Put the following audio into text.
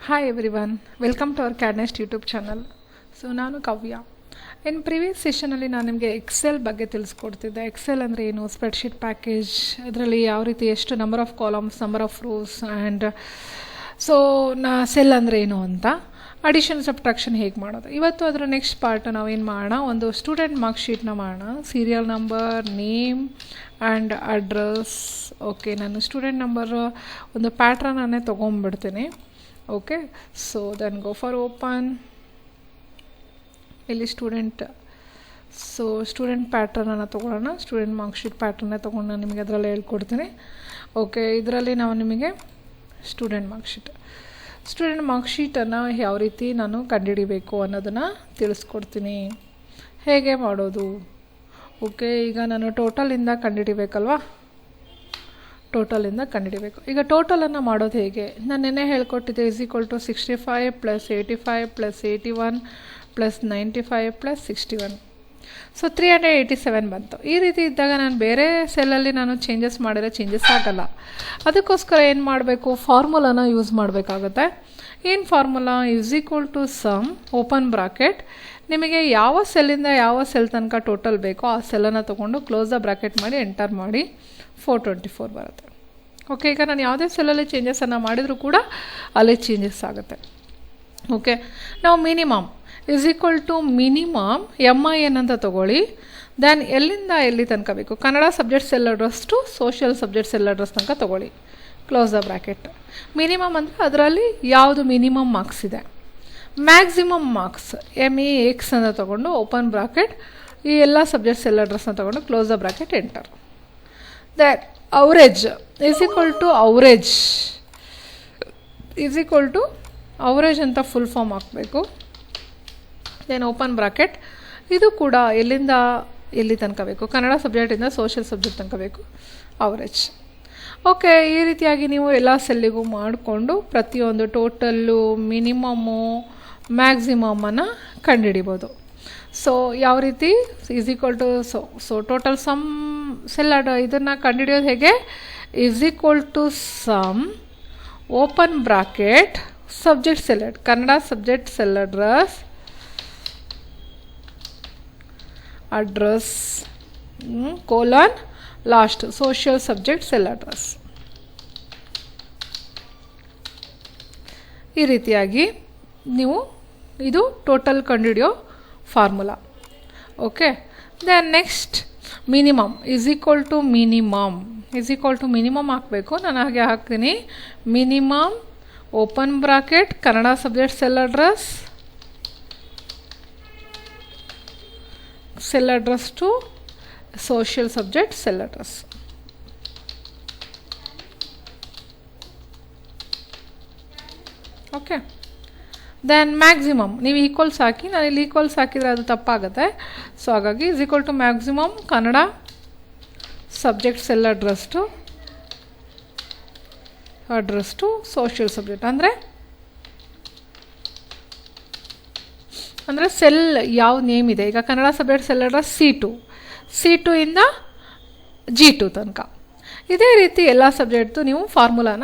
Hi everyone, welcome to our CAD NEST YouTube channel. So ನಾನು ಕಾವ್ಯ. In previous session ಅಲ್ಲಿ ನಾನು ನಿಮಗೆ Excel ಬಗ್ಗೆ ತಿಳಿಸ್ಕೊಡ್ತಿದ್ದೆ. ಎಕ್ಸೆಲ್ ಅಂದರೆ ಏನು, ಸ್ಪ್ರೆಡ್ಶೀಟ್ ಪ್ಯಾಕೇಜ್, ಅದರಲ್ಲಿ ಯಾವ ರೀತಿ ಎಷ್ಟು number of columns, number of rose and so cell ಅಂದರೆ ಏನು ಅಂತ, ಅಡಿಷನ್ ಸಬ್ಟ್ರಾಕ್ಷನ್ ಹೇಗೆ ಮಾಡೋದು. ಇವತ್ತು ಅದರ ನೆಕ್ಸ್ಟ್ ಪಾರ್ಟ್ ನಾವೇನು ಮಾಡೋಣ, ಒಂದು ಸ್ಟೂಡೆಂಟ್ ಮಾರ್ಕ್ ಶೀಟ್ನ ಮಾಡೋಣ. Serial number, name and address. Okay, ನಾನು ಸ್ಟೂಡೆಂಟ್ ನಂಬರ್ ಒಂದು ಪ್ಯಾಟ್ರನನ್ನೇ ತೊಗೊಂಡ್ಬಿಡ್ತೀನಿ. Okay, so then go for open. ಇಲ್ಲಿ ಸ್ಟೂಡೆಂಟ್ ಪ್ಯಾಟ್ರನನ್ನು ತೊಗೊಳ್ಳೋಣ. ಸ್ಟೂಡೆಂಟ್ ಮಾರ್ಕ್ಶೀಟ್ ಪ್ಯಾಟ್ರನ್ನೇ ತೊಗೊಂಡು ನಾನು ನಿಮಗೆ ಅದರಲ್ಲಿ ಹೇಳ್ಕೊಡ್ತೀನಿ. ಓಕೆ, ಇದರಲ್ಲಿ ನಾವು ನಿಮಗೆ ಸ್ಟೂಡೆಂಟ್ ಮಾರ್ಕ್ಶೀಟನ್ನು ಯಾವ ರೀತಿ ನಾನು ಕಂಡುಹಿಡಿಬೇಕು ಅನ್ನೋದನ್ನು ತಿಳಿಸ್ಕೊಡ್ತೀನಿ, ಹೇಗೆ ಮಾಡೋದು. ಓಕೆ, ಈಗ ನಾನು ಟೋಟಲಿಂದ ಕಂಡುಹಿಡಿಬೇಕಲ್ವಾ, ಈಗ ಟೋಟಲನ್ನು ಮಾಡೋದು ಹೇಗೆ ನಾನು ನೆನ್ನೆ ಹೇಳ್ಕೊಟ್ಟಿದ್ದೆ. = 65 + 85 + 81 + 95 + 61. ಸೊ 387 ಬಂತು. ಈ ರೀತಿ ಇದ್ದಾಗ ನಾನು ಬೇರೆ ಸೆಲ್ಲಲ್ಲಿ ನಾನು ಚೇಂಜಸ್ ಮಾಡಿದ್ರೆ ಚೇಂಜಸ್ ಆಗಲ್ಲ. ಅದಕ್ಕೋಸ್ಕರ ಏನು ಮಾಡಬೇಕು, ಫಾರ್ಮುಲಾನ ಯೂಸ್ ಮಾಡಬೇಕಾಗುತ್ತೆ. ಏನು ಫಾರ್ಮುಲಾ, = ಸಮ್ ಓಪನ್ ಬ್ರಾಕೆಟ್, ನಿಮಗೆ ಯಾವ ಸೆಲ್ಲಿಂದ ಯಾವ ಸೆಲ್ ತನಕ ಟೋಟಲ್ ಬೇಕೋ ಆ ಸೆಲ್ಲನ್ನು ತೊಗೊಂಡು ಕ್ಲೋಸ್ ದ ಬ್ರಾಕೆಟ್ ಮಾಡಿ ಎಂಟರ್ ಮಾಡಿ 424 ಬರುತ್ತೆ. ಓಕೆ, ಈಗ ನಾನು ಯಾವುದೇ ಸೆಲ್ಲಲ್ಲಿ ಚೇಂಜಸನ್ನು ಮಾಡಿದರೂ ಕೂಡ ಅಲ್ಲಿ ಚೇಂಜಸ್ ಆಗುತ್ತೆ. ಓಕೆ, ನಾವು ಮಿನಿಮಮ್ ಮಿನಿಮಮ್ MIN ಅಂತ ತೊಗೊಳ್ಳಿ. ದೆನ್ ಎಲ್ಲಿಂದ ಎಲ್ಲಿ ತನಕ ಬೇಕು, Kannada subject cell address to social subject cell address ತನಕ ತೊಗೊಳ್ಳಿ, ಕ್ಲೋಸ್ ದ ಬ್ರಾಕೆಟ್. ಮಿನಿಮಮ್ ಅಂದರೆ ಅದರಲ್ಲಿ ಯಾವುದು ಮಿನಿಮಮ್ ಮಾರ್ಕ್ಸ್ ಇದೆ. ಮ್ಯಾಕ್ಸಿಮಮ್ ಮಾರ್ಕ್ಸ್ MEX ಅಂತ ತೊಗೊಂಡು ಓಪನ್ ಬ್ರಾಕೆಟ್, ಈ ಎಲ್ಲ ಸಬ್ಜೆಕ್ಟ್ ಸೆಲ್ ಅಡ್ರೆಸ್ನ ತೊಗೊಂಡು close the bracket enter. That average average ಅಂತ ಫುಲ್ ಫಾರ್ಮ್ ಹಾಕಬೇಕು. ದೆನ್ ಓಪನ್ ಬ್ರಾಕೆಟ್, ಇದು ಕೂಡ ಎಲ್ಲಿಂದ ಎಲ್ಲಿ ತನಕ ಬೇಕು, ಕನ್ನಡ ಸಬ್ಜೆಕ್ಟಿಂದ ಸೋಷಿಯಲ್ ಸಬ್ಜೆಕ್ಟ್ ತನಕ ಬೇಕು, ಅವರೇಜ್. ಓಕೆ, ಈ ರೀತಿಯಾಗಿ ನೀವು ಎಲ್ಲ ಸೆಲ್ಲಿಗೂ ಮಾಡಿಕೊಂಡು ಪ್ರತಿಯೊಂದು ಟೋಟಲ್ಲು, ಮಿನಿಮಮ್ಮು, ಮ್ಯಾಕ್ಸಿಮಮನ್ನು ಕಂಡುಹಿಡಿಬೋದು. ಸೊ ಯಾವ ರೀತಿ ಸೊ ಟೋಟಲ್ ಸಮ್ ಸೆಲ್ ಇದನ್ನು ಕಂಡುಹಿಡಿಯೋದು ಹೇಗೆ, = sum open bracket subject cell Kannada subject cell address colon last social subject cell address. ಈ ರೀತಿಯಾಗಿ ನೀವು ಇದು ಟೋಟಲ್ ಕಂಡುಹಿಡಿಯೋ formula. Okay, then next minimum minimum ಹಾಕಬೇಕು. ನಾನು ಹಾಗೆ ಹಾಕ್ತೀನಿ. Minimum open bracket Kannada subject cell address to social subject cell address. Okay, then maximum ನೀವು ಈಕ್ವಲ್ಸ್ ಹಾಕಿ, ನಾನು ಇಲ್ಲಿ ಈಕ್ವಲ್ಸ್ ಹಾಕಿದರೆ ಅದು ತಪ್ಪಾಗುತ್ತೆ. ಸೊ ಹಾಗಾಗಿ = maximum Kannada subject cell address to social subject. ಅಂದರೆ ಸೆಲ್ ಯಾವ ನೇಮ್ ಇದೆ, ಈಗ Kannada subject cell address C2 ಇಂದ G2 ತನಕ. ಇದೇ ರೀತಿ ಎಲ್ಲ ಸಬ್ಜೆಕ್ಟ್ದು ನೀವು ಫಾರ್ಮುಲಾನ